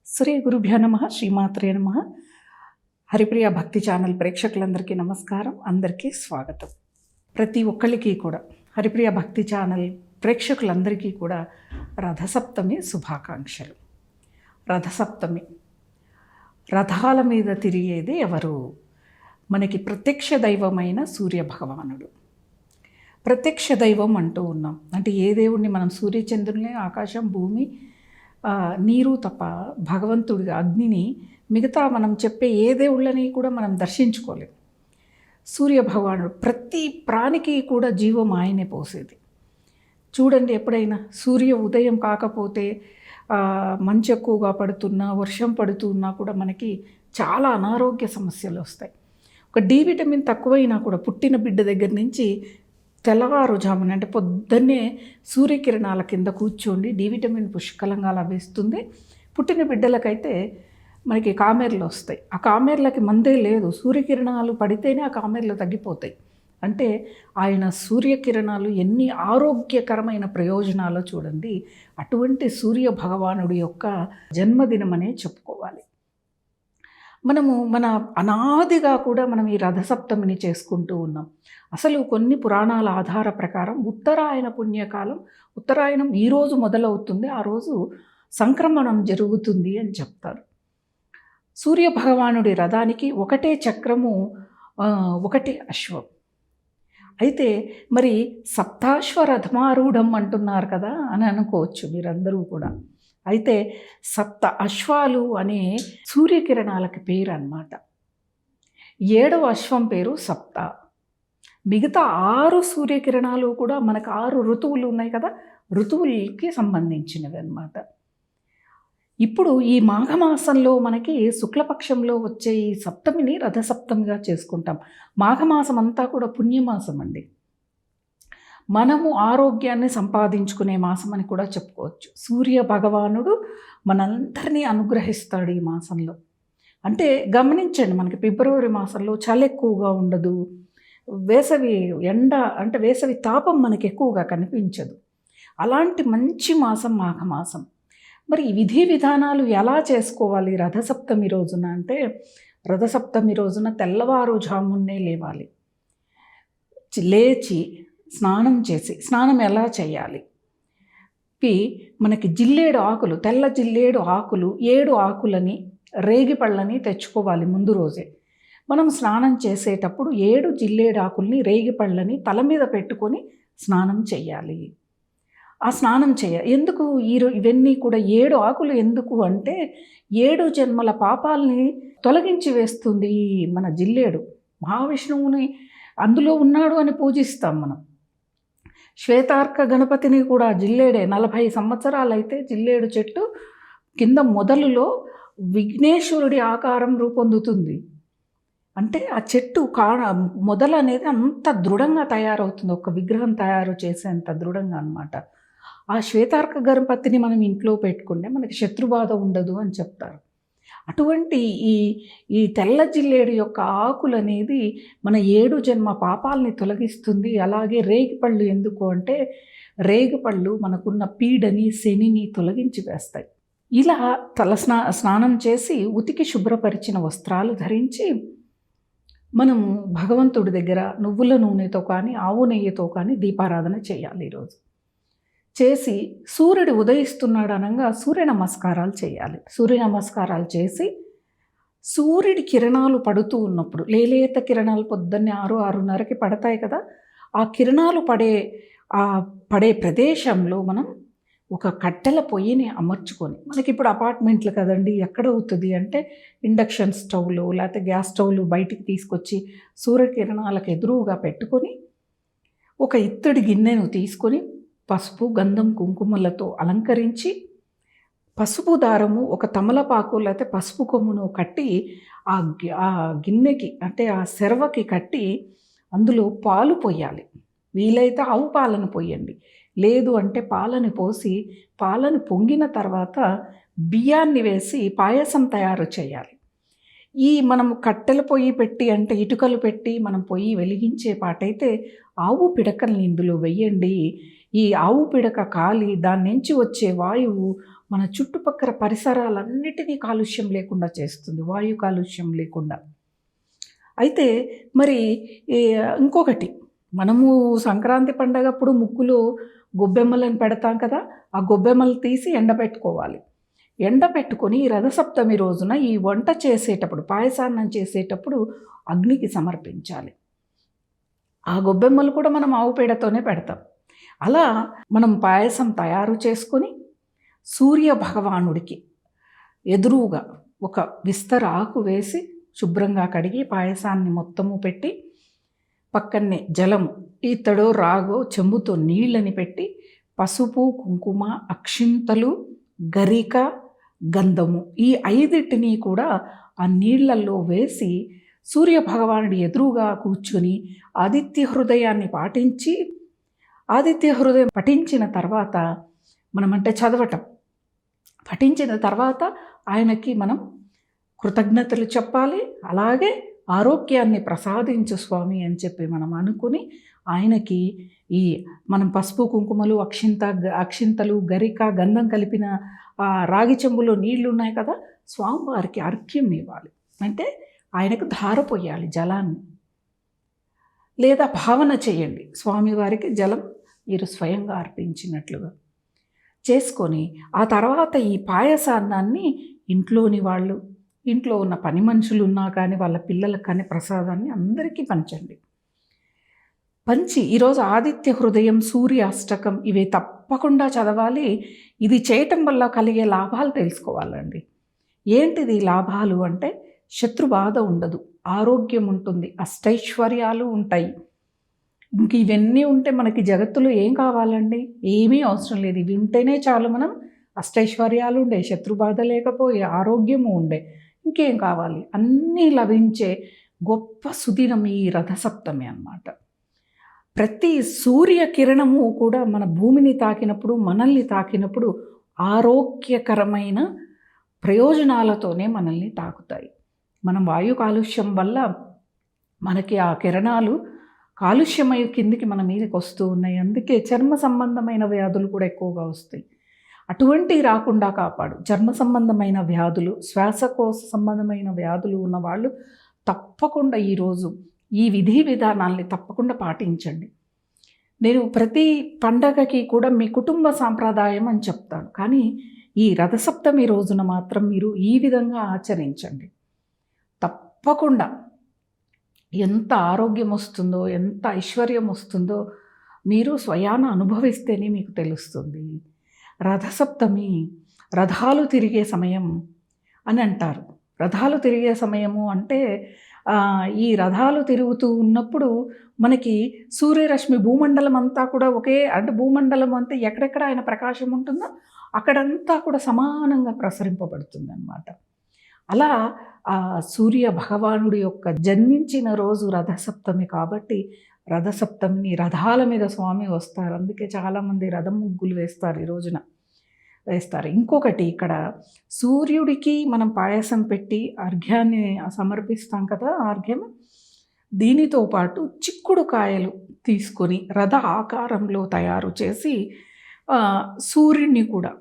శ్రీ గురుభ్యో నమ శ్రీమాత్రే నమ. హరిప్రియ భక్తి ఛానల్ ప్రేక్షకులందరికీ నమస్కారం, అందరికీ స్వాగతం. ప్రతి ఒక్కరికి కూడా హరిప్రియ భక్తి ఛానల్ ప్రేక్షకులందరికీ కూడా రథసప్తమి శుభాకాంక్షలు. రథసప్తమి, రథాల మీద తిరిగేది ఎవరు? మనకి ప్రత్యక్ష దైవమైన సూర్యభగవానుడు. ప్రత్యక్ష దైవం అంటూ ఉన్నాం అంటే ఏ దేవుణ్ణి మనం సూర్యచంద్రుల్ని, ఆకాశం, భూమి, నీరు తప్ప భగవంతుడిగా అగ్నిని మిగతా మనం చెప్పే ఏ దేవుళ్ళని కూడా మనం దర్శించుకోలేం. సూర్యభగవానుడు ప్రతి ప్రాణికి కూడా జీవం ఆయనే పోసేది. చూడండి, ఎప్పుడైనా సూర్య ఉదయం కాకపోతే మంచు ఎక్కువగా పడుతున్నా, వర్షం పడుతున్నా కూడా మనకి చాలా అనారోగ్య సమస్యలు వస్తాయి. ఒక డి విటమిన్ తక్కువైనా కూడా పుట్టిన బిడ్డ దగ్గర నుంచి తెల్లవారుజామున అంటే పొద్దున్నే సూర్యకిరణాల కింద కూర్చోండి, డి విటమిన్ పుష్కలంగా లభిస్తుంది. పుట్టిన బిడ్డలకైతే మనకి కామెర్లు వస్తాయి. ఆ కామెర్లకి మందే లేదు, సూర్యకిరణాలు పడితేనే ఆ కామెర్లు తగ్గిపోతాయి. అంటే ఆయన సూర్యకిరణాలు ఎన్ని ఆరోగ్యకరమైన ప్రయోజనాలు చూడండి. అటువంటి సూర్య భగవానుడి యొక్క జన్మదినమనే చెప్పుకోవాలి. మనము మన అనాదిగా కూడా మనం ఈ రథసప్తమిని చేసుకుంటూ ఉన్నాం. అసలు కొన్ని పురాణాల ఆధార ప్రకారం ఉత్తరాయణ పుణ్యకాలం, ఉత్తరాయణం ఈరోజు మొదలవుతుంది, ఆ రోజు సంక్రమణం జరుగుతుంది అని చెప్తారు. సూర్య భగవానుడి రథానికి ఒకటే చక్రము, ఒకటే అశ్వం. అయితే మరి సప్తాశ్వరథమారూఢం అంటున్నారు కదా అని అనుకోవచ్చు మీరందరూ కూడా. అయితే సప్త అశ్వాలు అనే సూర్యకిరణాలకి పేరు అన్నమాట. 7వ అశ్వం పేరు సప్త. మిగతా 6 సూర్యకిరణాలు కూడా మనకు 6 ఋతువులు ఉన్నాయి కదా, ఋతువులకి సంబంధించినవి అన్నమాట. ఇప్పుడు ఈ మాఘమాసంలో మనకి శుక్లపక్షంలో వచ్చే ఈ సప్తమిని రథసప్తమిగా చేసుకుంటాం. మాఘమాసం అంతా కూడా పుణ్యమాసం అండి. మనము ఆరోగ్యాన్ని సంపాదించుకునే మాసం అని కూడా చెప్పుకోవచ్చు. సూర్య భగవానుడు మనందరినీ అనుగ్రహిస్తాడు ఈ మాసంలో. అంటే గమనించండి, మనకి ఫిబ్రవరి మాసంలో చలి ఎక్కువగా ఉండదు, వేసవి ఎండ అంటే వేసవి తాపం మనకి ఎక్కువగా కనిపించదు. అలాంటి మంచి మాసం మాఘమాసం. మరి ఈ విధి విధానాలు ఎలా చేసుకోవాలి రథసప్తమి రోజున అంటే, రథసప్తమి రోజున తెల్లవారుజామున్నే లేవాలి. లేచి స్నానం చేసి, స్నానం ఎలా చేయాలి? మనకి జిల్లేడు ఆకులు, తెల్ల జిల్లేడు ఆకులు, 7 ఆకులని, రేగిపళ్ళని తెచ్చుకోవాలి ముందు రోజే. మనం స్నానం చేసేటప్పుడు 7 జిల్లేడు ఆకుల్ని, రేగిపళ్ళని తల మీద పెట్టుకొని స్నానం చేయాలి. ఆ స్నానం ఎందుకు ఇవన్నీ కూడా 7 ఆకులు ఎందుకు అంటే, 7 జన్మల పాపాలని తొలగించి వేస్తుంది మన జిల్లేడు. మహావిష్ణువుని అందులో ఉన్నాడు అని పూజిస్తాం మనం. శ్వేతార్క గణపతిని కూడా జిల్లేడే. 40 సంవత్సరాలైతే జిల్లేడు చెట్టు కింద మొదలులో విఘ్నేశ్వరుడి ఆకారం రూపొందుతుంది. అంటే ఆ చెట్టు మొదలు అనేది అంత దృఢంగా తయారవుతుంది, ఒక విగ్రహం తయారు చేసేంత దృఢంగా అన్నమాట. ఆ శ్వేతార్క గణపతిని మనం ఇంట్లో పెట్టుకుంటే మనకి శత్రుబాధ ఉండదు అని చెప్తారు. అటువంటి ఈ తెల్ల జిల్లేడు యొక్క ఆకులు అనేది మన 7 జన్మ పాపాలని తొలగిస్తుంది. అలాగే రేగిపళ్ళు ఎందుకు అంటే, రేగిపళ్ళు మనకున్న పీడని, శనిని తొలగించి వేస్తాయి. ఇలా స్నానం చేసి ఉతికి శుభ్రపరిచిన వస్త్రాలు ధరించి మనము భగవంతుడి దగ్గర నువ్వుల నూనెతో కానీ, ఆవు నెయ్యితో కానీ దీపారాధన చేయాలి ఈరోజు. చేసి సూర్యుడు ఉదయిస్తున్నాడు అనగా సూర్య నమస్కారాలు చేయాలి. సూర్య నమస్కారాలు చేసి సూర్యుడి కిరణాలు పడుతూ ఉన్నప్పుడు, లేలేత కిరణాలు పొద్దున్నే 6-6:30కి పడతాయి కదా, ఆ కిరణాలు పడే ప్రదేశంలో మనం ఒక కట్టెల పొయ్యిని అమర్చుకొని, మనకి ఇప్పుడు అపార్ట్మెంట్లు కదండి, ఎక్కడ అవుతుంది అంటే ఇండక్షన్ స్టవ్లు లేకపోతే గ్యాస్ స్టవ్లు బయటికి తీసుకొచ్చి సూర్యకిరణాలకు ఎదురుగా పెట్టుకొని ఒక ఇత్తడి గిన్నెను తీసుకొని పసుపు, గంధం, కుంకుమలతో అలంకరించి, పసుపు దారము ఒక తమలపాకు లేకపోతే పసుపు కొమ్మును కట్టి ఆ గిన్నెకి అంటే ఆ సెరవకి కట్టి అందులో పాలు పోయాలి. వీలైతే ఆవు పాలను పోయండి, లేదు అంటే పాలను పోసి, పాలను పొంగిన తర్వాత బియ్యాన్ని వేసి పాయసం తయారు చేయాలి. మనం కట్టెల పొయ్యి పెట్టి అంటే ఇటుకలు పెట్టి మనం పొయ్యి వెలిగించే పాటైతే ఆవు పిడకల్ని ఇందులో వెయ్యండి. ఈ ఆవు పిడక కాలి దాని నుంచి వచ్చే వాయువు మన చుట్టుపక్కల పరిసరాలన్నిటినీ కాలుష్యం లేకుండా చేస్తుంది, వాయు కాలుష్యం లేకుండా. అయితే మరి ఇంకొకటి, మనము సంక్రాంతి పండగప్పుడు ముగ్గులో గొబ్బెమ్మలను పెడతాం కదా, ఆ గొబ్బెమ్మలు తీసి ఎండబెట్టుకోవాలి. ఎండబెట్టుకొని రథసప్తమి రోజున ఈ వంట చేసేటప్పుడు, పాయసాన్నం చేసేటప్పుడు అగ్నికి సమర్పించాలి. ఆ గొబ్బెమ్మలు కూడా మనం ఆవు పేడతోనే పెడతాం. అలా మనం పాయసం తయారు చేసుకొని సూర్య భగవానుడికి ఎదురుగా ఒక విస్తర ఆకు వేసి శుభ్రంగా కడిగి పాయసాన్ని మొత్తము పెట్టి పక్కనే జలము, ఇత్తడో రాగో చెంబుతో నీళ్ళని పెట్టి పసుపు, కుంకుమ, అక్షింతలు, గరిక, గంధము ఈ 5టిని కూడా ఆ నీళ్లలో వేసి సూర్య భగవానుడి ఎదురుగా కూర్చొని ఆదిత్య హృదయాన్ని పాటించి, ఆదిత్య హృదయం పఠించిన తర్వాత మనమంటే చదవటం, పఠించిన తర్వాత ఆయనకి మనం కృతజ్ఞతలు చెప్పాలి. అలాగే ఆరోగ్యాన్ని ప్రసాదించు స్వామి అని చెప్పి మనం అనుకుని ఆయనకి ఈ మనం పసుపు, కుంకుమలు, అక్షింతలు, గరిక, గంధం కలిపిన ఆ రాగి చెంబులో నీళ్లు ఉన్నాయి కదా, స్వామివారికి అర్ఘ్యం ఇవ్వాలి. అంటే ఆయనకు ధార పోయాలి జలాన్ని, లేదా భావన చేయండి స్వామివారికి జలం మీరు స్వయంగా అర్పించినట్లుగా చేసుకొని ఆ తర్వాత ఈ పాయసాన్నాన్ని ఇంట్లోని వాళ్ళు, ఇంట్లో ఉన్న పని మనుషులు ఉన్నా కానీ వాళ్ళ పిల్లలకు కానీ ప్రసాదాన్ని అందరికీ పంచండి. పంచి ఈరోజు ఆదిత్య హృదయం, సూర్య అష్టకం ఇవి తప్పకుండా చదవాలి. ఇది చేయటం వల్ల కలిగే లాభాలు తెలుసుకోవాలండి. ఏంటిది లాభాలు అంటే, శత్రుబాధ ఉండదు, ఆరోగ్యం ఉంటుంది, అష్టైశ్వర్యాలు ఉంటాయి. ఇంక ఇవన్నీ ఉంటే మనకి జగత్తులో ఏం కావాలండి? ఏమీ అవసరం లేదు. ఇవి ఉంటేనే చాలు. మనం అష్టైశ్వర్యాలు ఉండే, శత్రుబాధ లేకపోయే, ఆరోగ్యము ఉండే, ఇంకేం కావాలి? అన్నీ లభించే గొప్ప సుదినం ఈ రథసప్తమి అన్నమాట. ప్రతి సూర్యకిరణము కూడా మన భూమిని తాకినప్పుడు, మనల్ని తాకినప్పుడు ఆరోగ్యకరమైన ప్రయోజనాలతోనే మనల్ని తాకుతాయి. మనం వాయు కాలుష్యం వల్ల మనకి ఆ కిరణాలు కాలుష్యమై కిందికి మన మీదకి వస్తూ ఉన్నాయి. అందుకే చర్మ సంబంధమైన వ్యాధులు కూడా ఎక్కువగా వస్తాయి. అటువంటివి రాకుండా కాపాడు. చర్మ సంబంధమైన వ్యాధులు, శ్వాసకోశ సంబంధమైన వ్యాధులు ఉన్నవాళ్ళు తప్పకుండా ఈరోజు ఈ విధి విధానాల్ని తప్పకుండా పాటించండి. నేను ప్రతి పండగకి కూడా మీ కుటుంబ సాంప్రదాయం అని చెప్తాను, కానీ ఈ రథసప్తమి రోజున మాత్రం మీరు ఈ విధంగా ఆచరించండి. తప్పకుండా ఎంత ఆరోగ్యం వస్తుందో, ఎంత ఐశ్వర్యం వస్తుందో మీరు స్వయాన అనుభవిస్తేనే మీకు తెలుస్తుంది. రథసప్తమి రథాలు తిరిగే సమయం అని అంటారు. రథాలు తిరిగే సమయము అంటే ఈ రథాలు తిరుగుతూ ఉన్నప్పుడు మనకి సూర్యరశ్మి భూమండలం అంతా కూడా అంటే భూమండలం అంతా ఎక్కడెక్కడ ఆయన ప్రకాశం ఉంటుందో అక్కడంతా కూడా సమానంగా ప్రసరింపబడుతుంది అన్నమాట. అలా ఆ సూర్య భగవానుడి యొక్క జన్మించిన రోజు రథసప్తమి కాబట్టి రథసప్తమిని రథాల మీద స్వామి వస్తారు. అందుకే చాలామంది రథం ముగ్గులు వేస్తారు, ఈ రోజున వేస్తారు. ఇంకొకటి, ఇక్కడ సూర్యుడికి మనం పాయసం పెట్టి అర్ఘ్యాన్ని సమర్పిస్తాం కదా, అర్ఘ్యం. దీనితో పాటు చిక్కుడు కాయలు తీసుకొని రథ ఆకారంలో తయారు చేసి సూర్యుడిని కూడా,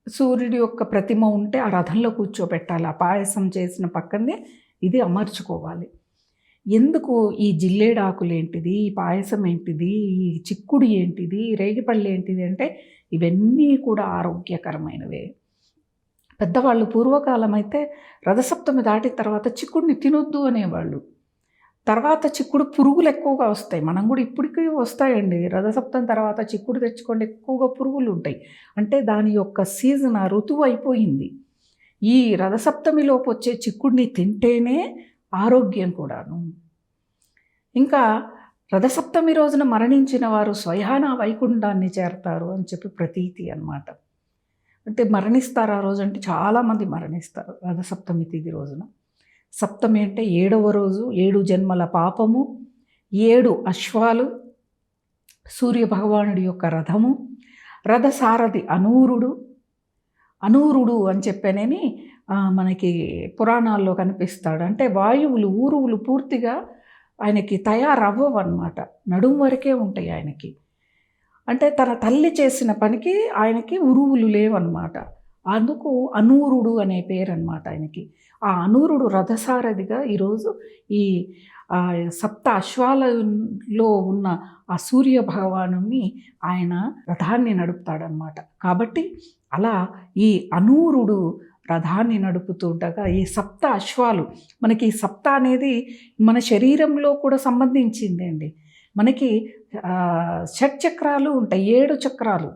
సూర్యుడి యొక్క ప్రతిమ ఉంటే ఆ రథంలో కూర్చోబెట్టాలి. ఆ పాయసం చేసిన పక్కనే ఇది అమర్చుకోవాలి. ఎందుకు ఈ జిల్లేడాకులు ఏంటిది, ఈ పాయసం ఏంటిది, ఈ చిక్కుడు ఏంటిది, రేగిపళ్ళు ఏంటిది అంటే ఇవన్నీ కూడా ఆరోగ్యకరమైనవే. పెద్దవాళ్ళు పూర్వకాలం అయితే రథసప్తమి దాటిన తర్వాత చిక్కుడిని తినొద్దు అనేవాళ్ళు. తర్వాత చిక్కుడు పురుగులు ఎక్కువగా వస్తాయి. మనం కూడా ఇప్పటికీ వస్తాయండి. రథసప్తమి తర్వాత చిక్కుడు తెచ్చుకోండి, ఎక్కువగా పురుగులు ఉంటాయి. అంటే దాని యొక్క సీజన్, ఆ ఋతువు అయిపోయింది. ఈ రథసప్తమిలోపు వచ్చే చిక్కుడిని తింటేనే ఆరోగ్యం కూడాను. ఇంకా రథసప్తమి రోజున మరణించిన వారు స్వయాన వైకుంఠాన్ని చేరతారు అని చెప్పి ప్రతీతి అన్నమాట. అంటే మరణిస్తారు ఆ రోజు, అంటే చాలామంది మరణిస్తారు రథసప్తమి తిథి రోజున. సప్తమి అంటే 7వ రోజు, 7 జన్మల పాపము, 7 అశ్వాలు, సూర్య భగవానుడి యొక్క రథము, రథసారథి అనూరుడు అని చెప్పేనేని మనకి పురాణాల్లో కనిపిస్తాడు. అంటే వాయువులు, ఊరువులు పూర్తిగా ఆయనకి తయారవ్వవు అన్నమాట, నడుము వరకే ఉంటాయి ఆయనకి. అంటే తన తల్లి చేసిన పనికి ఆయనకి ఉరువులు లేవన్నమాట. అందుకు అనూరుడు అనే పేరు అనమాట ఆయనకి. ఆ అనూరుడు రథసారథిగా ఈరోజు ఈ సప్త అశ్వాలలో ఉన్న ఆ సూర్య భగవానుని ఆయన రథాన్ని నడుపుతాడనమాట. కాబట్టి అలా ఈ అనూరుడు రథాన్ని నడుపుతూ ఉండగా ఈ సప్త అశ్వాలు, మనకి ఈ సప్త అనేది మన శరీరంలో కూడా సంబంధించింది అండి. మనకి షట్చక్రాలు ఉంటాయి, 7 చక్రాలు.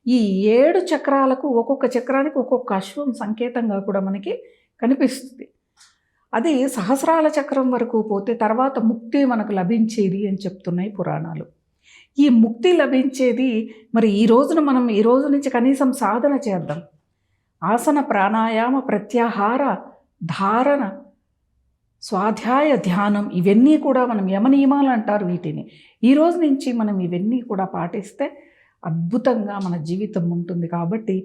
ఈ 7 చక్రాలకు ఒక్కొక్క చక్రానికి ఒక్కొక్క అశ్వం సంకేతంగా కూడా మనకి కనిపిస్తుంది. అది సహస్రాల చక్రం వరకు పోతే తర్వాత ముక్తి మనకు లభించేది అని చెప్తున్నాయి పురాణాలు. ఈ ముక్తి లభించేది మరి ఈ రోజు నుంచి కనీసం సాధన చేద్దాం. ఆసన ప్రాణాయామ ప్రత్యాహార ధారణ స్వాధ్యాయ ధ్యానం ఇవన్నీ కూడా మనం యమనియమాలు అంటారు వీటిని. ఈ రోజు నుంచి మనం ఇవన్నీ కూడా పాటిస్తే అద్భుతంగా మన జీవితం ఉంటుంది. కాబట్టి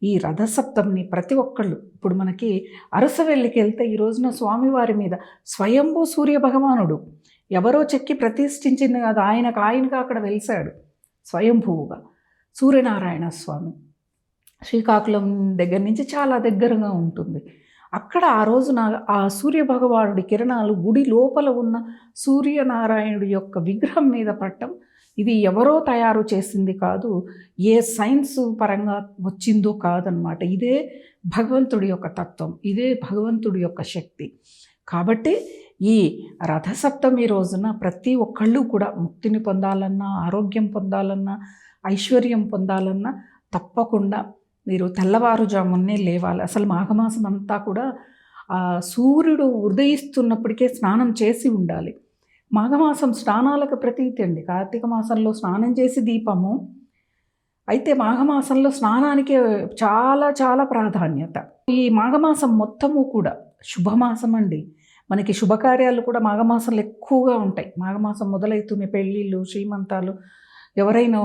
ఈ రథసప్తమిని ప్రతి ఒక్కళ్ళు, ఇప్పుడు మనకి అరసవెల్లికి వెళ్తే ఈ రోజున స్వామివారి మీద స్వయంభూ సూర్య భగవానుడు ఎవరో చెక్కి ప్రతిష్ఠించింది కాదు, ఆయనగా అక్కడ వెలిశాడు స్వయంభూవుగా సూర్యనారాయణ స్వామి. శ్రీకాకుళం దగ్గర నుంచి చాలా దగ్గరగా ఉంటుంది. అక్కడ ఆ రోజున ఆ సూర్యభగవానుడి కిరణాలు గుడి లోపల ఉన్న సూర్యనారాయణుడి యొక్క విగ్రహం మీద పడటం, ఇది ఎవరో తయారు చేసింది కాదు, ఏ సైన్స్ పరంగా వచ్చిందో కాదనమాట. ఇదే భగవంతుడి యొక్క తత్వం, ఇదే భగవంతుడి యొక్క శక్తి. కాబట్టి ఈ రథసప్తమి రోజున ప్రతి ఒక్కళ్ళు కూడా ముక్తిని పొందాలన్నా, ఆరోగ్యం పొందాలన్నా, ఐశ్వర్యం పొందాలన్నా తప్పకుండా మీరు తెల్లవారుజామునే లేవాలి. అసలు మాఘమాసం అంతా కూడా సూర్యుడు ఉదయిస్తున్నప్పటికే స్నానం చేసి ఉండాలి. మాఘమాసం స్నానాలకు ప్రతీతి అండి. కార్తీక మాసంలో స్నానం చేసి దీపము, అయితే మాఘమాసంలో స్నానానికి చాలా చాలా ప్రాధాన్యత. ఈ మాఘమాసం మొత్తము కూడా శుభమాసం అండి. మనకి శుభకార్యాలు కూడా మాఘమాసంలో ఎక్కువగా ఉంటాయి. మాఘమాసం మొదలవుతూనే పెళ్ళిళ్ళు, శ్రీమంతాలు, ఎవరైనా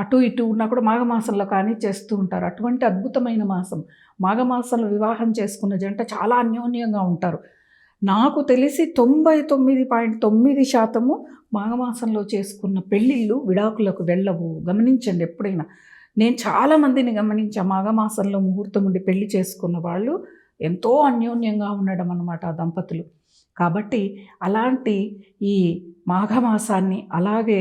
అటు ఇటు ఉన్నా కూడా మాఘమాసంలో కానీ చేస్తూ ఉంటారు. అటువంటి అద్భుతమైన మాసం. మాఘమాసంలో వివాహం చేసుకున్న జంట చాలా అన్యోన్యంగా ఉంటారు. నాకు తెలిసి 99.9% మాఘమాసంలో చేసుకున్న పెళ్ళిళ్ళు విడాకులకు వెళ్ళవు. గమనించండి ఎప్పుడైనా. నేను చాలామందిని గమనించా, మాఘమాసంలో ముహూర్తం ఉండి పెళ్లి చేసుకున్న వాళ్ళు ఎంతో అన్యోన్యంగా ఉండడం అన్నమాట ఆ దంపతులు. కాబట్టి అలాంటి ఈ మాఘమాసాన్ని, అలాగే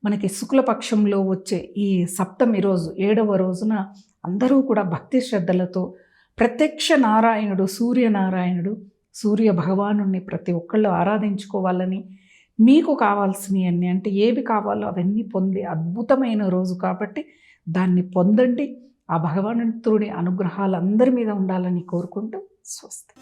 మనకి శుక్లపక్షంలో వచ్చే ఈ సప్తమి రోజు 7వ రోజున అందరూ కూడా భక్తి శ్రద్ధలతో ప్రత్యక్ష నారాయణుడు సూర్యనారాయణుడు సూర్య భగవాను ప్రతి ఒక్కళ్ళు ఆరాధించుకోవాలని, మీకు కావాల్సినవి అన్నీ అంటే ఏవి కావాలో అవన్నీ పొందే అద్భుతమైన రోజు కాబట్టి దాన్ని పొందండి. ఆ భగవంతుడి అనుగ్రహాలు అందరి మీద ఉండాలని కోరుకుంటూ స్వస్తి.